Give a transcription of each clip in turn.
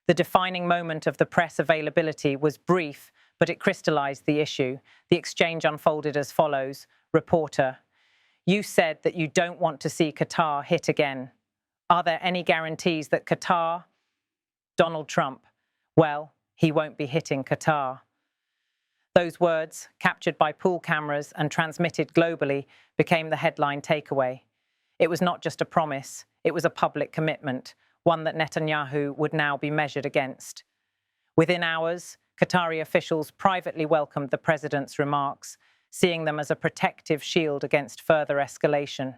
The defining moment of the press availability was brief, but it crystallized the issue. The exchange unfolded as follows. Reporter: you said that you don't want to see Qatar hit again. Are there any guarantees that Qatar... Donald Trump: well, he won't be hitting Qatar. Those words, captured by pool cameras and transmitted globally, became the headline takeaway. It was not just a promise, it was a public commitment, one that Netanyahu would now be measured against. Within hours, Qatari officials privately welcomed the president's remarks, seeing them as a protective shield against further escalation.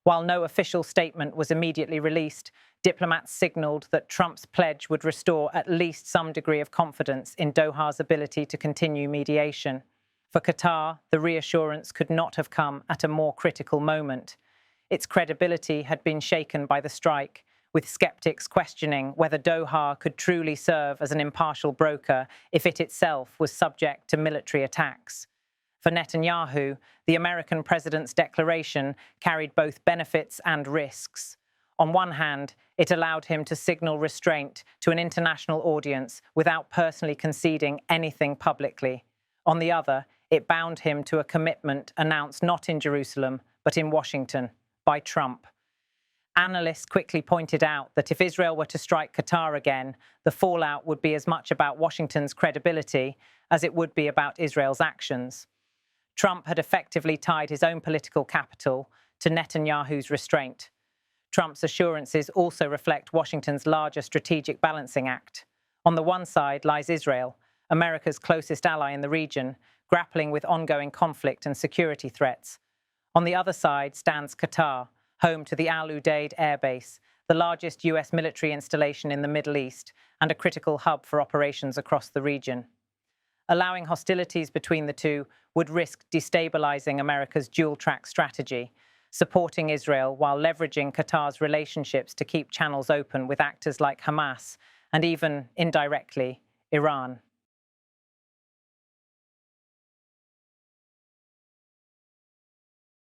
While no official statement was immediately released, diplomats signaled that Trump's pledge would restore at least some degree of confidence in Doha's ability to continue mediation. For Qatar, the reassurance could not have come at a more critical moment. Its credibility had been shaken by the strike, with skeptics questioning whether Doha could truly serve as an impartial broker if it itself was subject to military attacks. For Netanyahu, the American president's declaration carried both benefits and risks. On one hand, it allowed him to signal restraint to an international audience without personally conceding anything publicly. On the other, it bound him to a commitment announced not in Jerusalem, but in Washington, by Trump. Analysts quickly pointed out that if Israel were to strike Qatar again, the fallout would be as much about Washington's credibility as it would be about Israel's actions. Trump had effectively tied his own political capital to Netanyahu's restraint. Trump's assurances also reflect Washington's larger strategic balancing act. On the one side lies Israel, America's closest ally in the region, grappling with ongoing conflict and security threats. On the other side stands Qatar, home to the Al Udeid Air Base, the largest US military installation in the Middle East and a critical hub for operations across the region. Allowing hostilities between the two would risk destabilizing America's dual-track strategy, supporting Israel while leveraging Qatar's relationships to keep channels open with actors like Hamas and even, indirectly, Iran.